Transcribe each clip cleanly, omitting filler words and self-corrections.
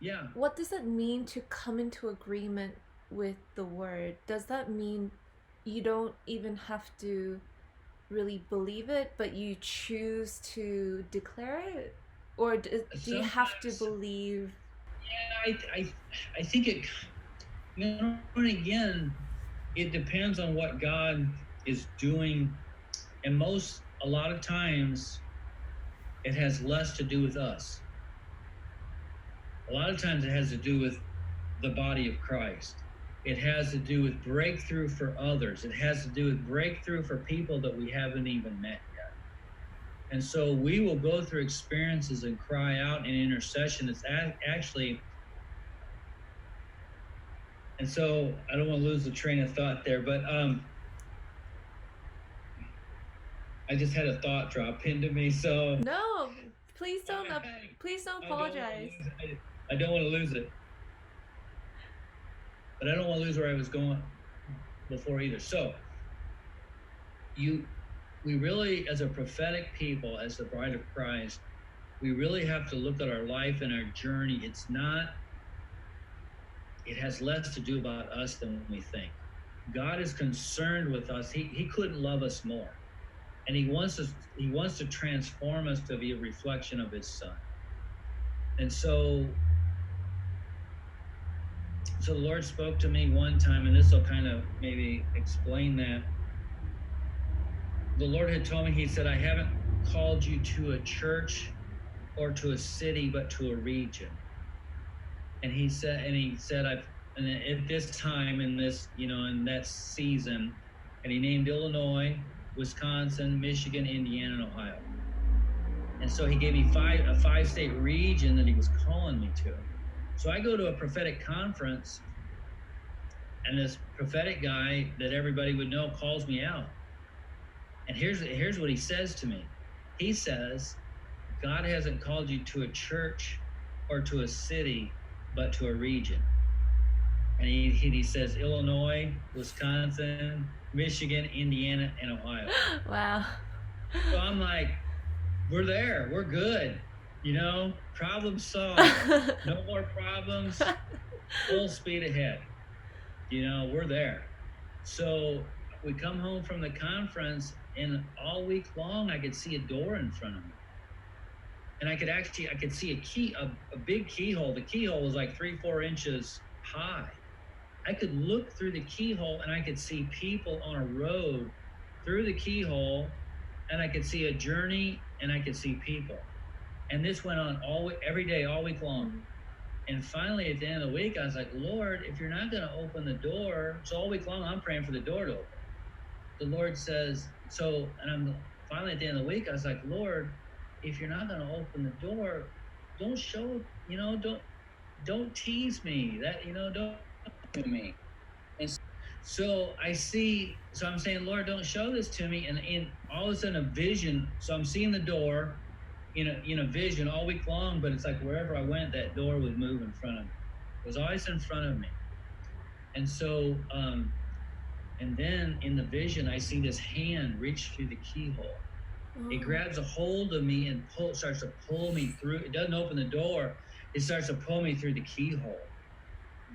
Yeah. What does it mean to come into agreement with the word? Does that mean you don't even have to really believe it, but you choose to declare it? Or do you have to Sometimes, believe? yeah, I think it, and again, it depends on what God is doing. And a lot of times, it has less to do with us. A lot of times, it has to do with the body of Christ. It has to do with breakthrough for others. It has to do with breakthrough for people that we haven't even met yet. And so we will go through experiences and cry out in intercession. It's actually, and so I don't want to lose the train of thought there, but I just had a thought drop into me. So No, please don't I, please don't I don't want to apologize. lose it. I don't want to lose it, but I don't want to lose where I was going before either. So you, we really, as a prophetic people, as the bride of Christ, we really have to look at our life and our journey. It's not, it has less to do about us than we think. God is concerned with us. He couldn't love us more. And he wants to transform us to be a reflection of his son. And so the Lord spoke to me one time, and this will kind of maybe explain that. The Lord had told me, he said, I haven't called you to a church or to a city, but to a region. And he said, I've, and at this time, in this, in that season, and he named Illinois, Wisconsin, Michigan, Indiana, and Ohio. And so he gave me a five-state region that he was calling me to. So I go to a prophetic conference, and this prophetic guy that everybody would know calls me out. And here's what he says to me. He says, God hasn't called you to a church or to a city, but to a region. And he says Illinois, Wisconsin, Michigan, Indiana, and Ohio. Wow. So I'm like, we're there, we're good, problem solved, no more problems, full speed ahead. We're there. So we come home from the conference, and all week long I could see a door in front of me, and I could see a big keyhole. The keyhole was like 3-4 inches high. I could look through the keyhole, and I could see people on a road through the keyhole, and I could see a journey, and I could see people. And this went on every day, all week long. And finally, at the end of the week, I was like, Lord, if you're not going to open the door, so all week long, I'm praying for the door to open. The Lord says, and I'm finally at the end of the week, I was like, Lord, if you're not going to open the door, don't show, don't tease me. Don't to me. And so I'm saying, Lord, don't show this to me. And in all of a sudden, a vision. So I'm seeing the door in a vision all week long, but it's like wherever I went, that door would move in front of me. It was always in front of me. And so, and then in the vision, I see this hand reach through the keyhole. It Oh. grabs a hold of me and starts to pull me through. It doesn't open the door. It starts to pull me through the keyhole.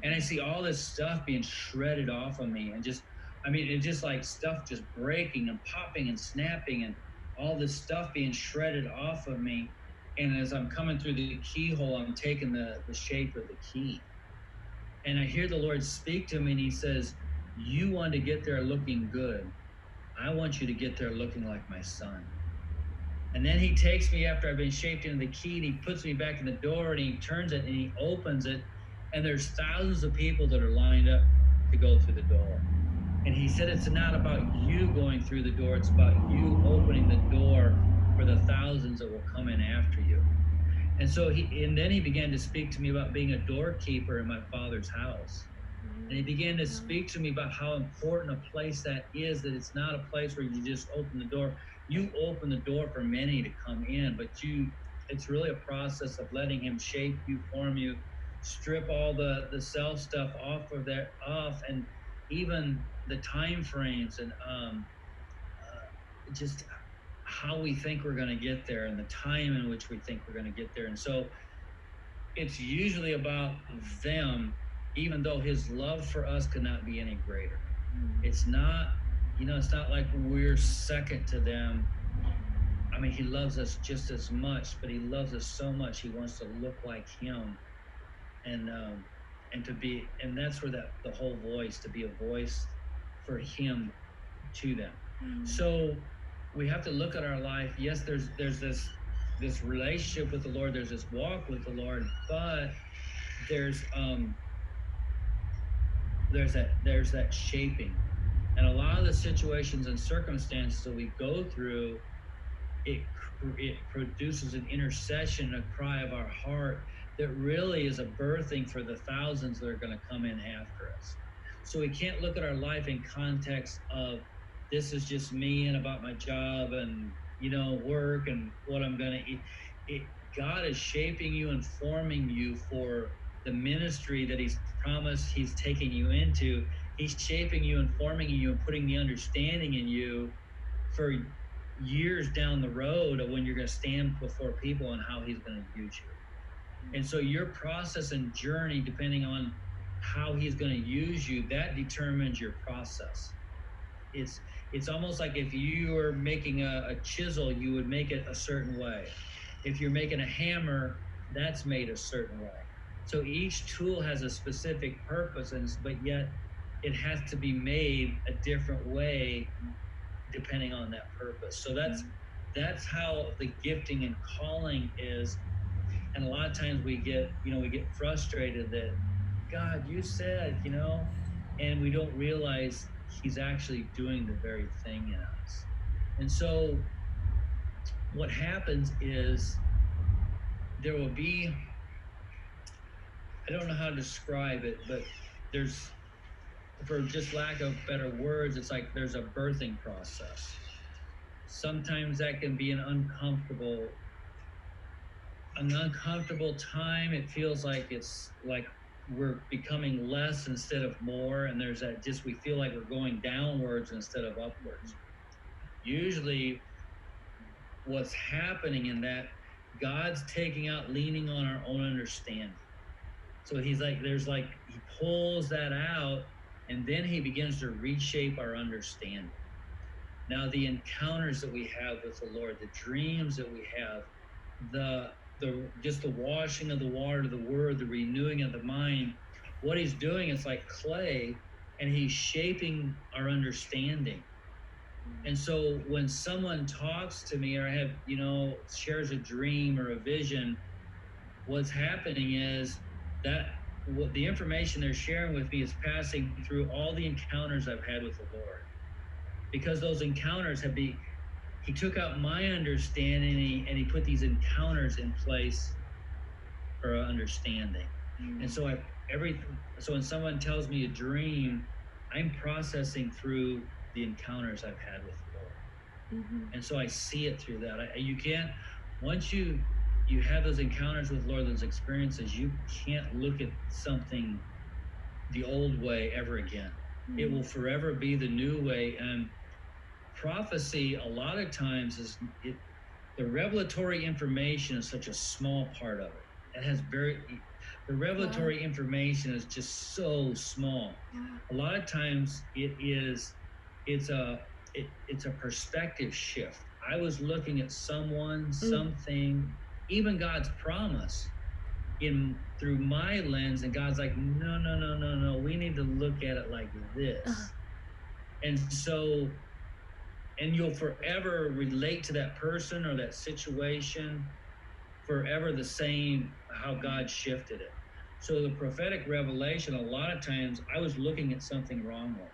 And I see all this stuff being shredded off of me, and it's just like stuff just breaking and popping and snapping, and all this stuff being shredded off of me. And as I'm coming through the keyhole, I'm taking the shape of the key. And I hear the Lord speak to me, and he says, you want to get there looking good. I want you to get there looking like my son. And then he takes me after I've been shaped into the key, and he puts me back in the door, and he turns it and he opens it. And there's thousands of people that are lined up to go through the door. And he said, it's not about you going through the door. It's about you opening the door for the thousands that will come in after you. And then he began to speak to me about being a doorkeeper in my father's house. And he began to speak to me about how important a place that is, that it's not a place where you just open the door. You open the door for many to come in, but it's really a process of letting him shape you, form you, strip all the self stuff off, and even the time frames, and just how we think we're going to get there, and the time in which we think we're going to get there. And so it's usually about them, even though his love for us could not be any greater. It's not, it's not like we're second to them. I mean, he loves us just as much, but he loves us so much. He wants to look like him, and to be, and that's where that the whole voice, to be a voice for him to them. So we have to look at our life. Yes, there's this relationship with the Lord. There's this walk with the Lord, but there's um there's that shaping, and a lot of the situations and circumstances that we go through, it it produces an intercession, a cry of our heart that really is a birthing for the thousands that are going to come in after us. So we can't look at our life in context of this is just me and about my job and work and what I'm going to eat. it, God is shaping you and forming you for the ministry that he's promised he's taking you into. He's shaping you and forming you and putting the understanding in you for years down the road of when you're going to stand before people and how he's going to use you. And so your process and journey, depending on how he's going to use you, that determines your process. It's it's almost like if you were making a chisel, you would make it a certain way. If you're making a hammer, that's made a certain way. So each tool has a specific purpose, but yet it has to be made a different way depending on that purpose. So that's how the gifting and calling is. And a lot of times we get frustrated that God, you said, and we don't realize he's actually doing the very thing in us. And so what happens is there will be, I don't know how to describe it, but there's, for just lack of better words, it's like there's a birthing process. Sometimes that can be an uncomfortable time. It feels like it's like we're becoming less instead of more, and there's that, just we feel like we're going downwards instead of upwards. Usually what's happening in that, God's taking out leaning on our own understanding. So he's like, he pulls that out, and then he begins to reshape our understanding. Now the encounters that we have with the Lord, the dreams that we have, the just the washing of the water, the word, the renewing of the mind, what he's doing is like clay, and he's shaping our understanding. And so when someone talks to me, or shares a dream or a vision, what's happening is that what the information they're sharing with me is passing through all the encounters I've had with the Lord. Because those encounters he took out my understanding, and he put these encounters in place for understanding. And so so when someone tells me a dream, I'm processing through the encounters I've had with the Lord. And so I see it through that. You can't, once you have those encounters with Lord, those experiences, you can't look at something the old way ever again. It will forever be the new way. And prophecy, a lot of times, the revelatory information is such a small part of it. It has the revelatory information is just so small. A lot of times it's a perspective shift. I was looking at someone, something, even God's promise through my lens, and God's like, no, no, no, no, no. We need to look at it like this. And so, and you'll forever relate to that person or that situation forever the same, how God shifted it. So the prophetic revelation, a lot of times I was looking at something wrongly.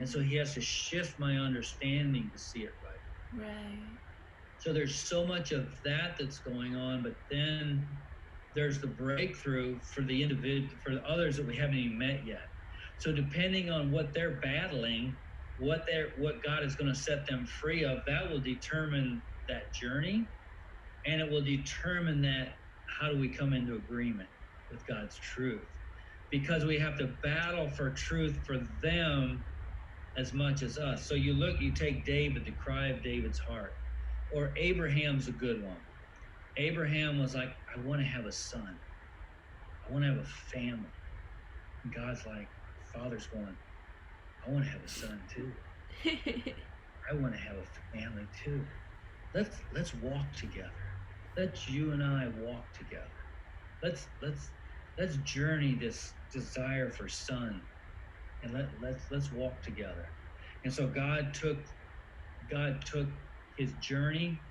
And so he has to shift my understanding to see it right. Right. So there's so much of that that's going on, but then there's the breakthrough for the individual, for the others that we haven't even met yet. So depending on what they're battling, what God is going to set them free of, that will determine that journey, and it will determine that how do we come into agreement with God's truth, because we have to battle for truth for them as much as us. So you take David, the cry of David's heart, or Abraham's a good one. Abraham was like, I want to have a son. I want to have a family. And God's like, Father's going, I want to have a son too. I want to have a family too. Let's walk together. Let's you and I walk together. Let's journey this desire for son, and let's walk together. And so God took his journey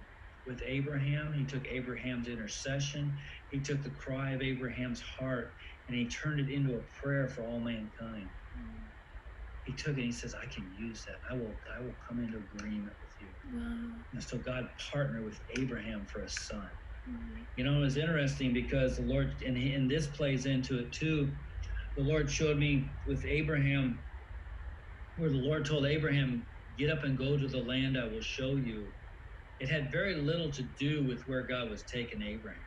with Abraham. He took Abraham's intercession. He took the cry of Abraham's heart and he turned it into a prayer for all mankind. He took it and he says, I can use that. I will come into agreement with you. Wow. And so God partnered with Abraham for a son. You know, it was interesting because the Lord, and this plays into it too. The Lord showed me with Abraham, where the Lord told Abraham, get up and go to the land I will show you. It had very little to do with where God was taking Abraham.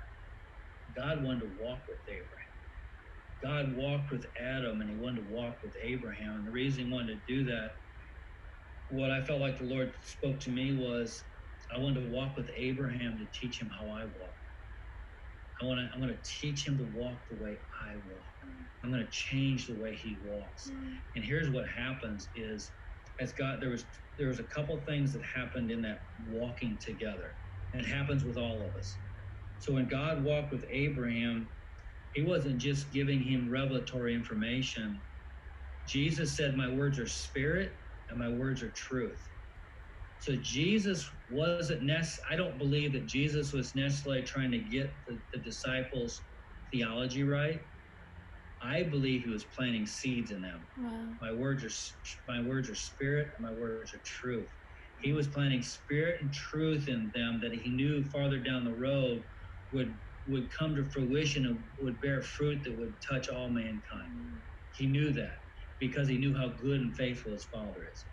God wanted to walk with Abraham. God walked with Adam and he wanted to walk with Abraham. And the reason he wanted to do that, what I felt like the Lord spoke to me was, I wanted to walk with Abraham to teach him how I walk. I'm going to teach him to walk the way I walk. I'm going to change the way he walks. And here's what happens is, as God, there was a couple things that happened in that walking together. And it happens with all of us. So when God walked with Abraham, he wasn't just giving him revelatory information. Jesus said, my words are spirit and my words are truth. So Jesus wasn't I don't believe that Jesus was necessarily trying to get the disciples' theology right. I believe he was planting seeds in them. Wow. My words are spirit and my words are truth. He was planting spirit and truth in them that he knew farther down the road would come to fruition and would bear fruit that would touch all mankind. He knew that because he knew how good and faithful his Father is.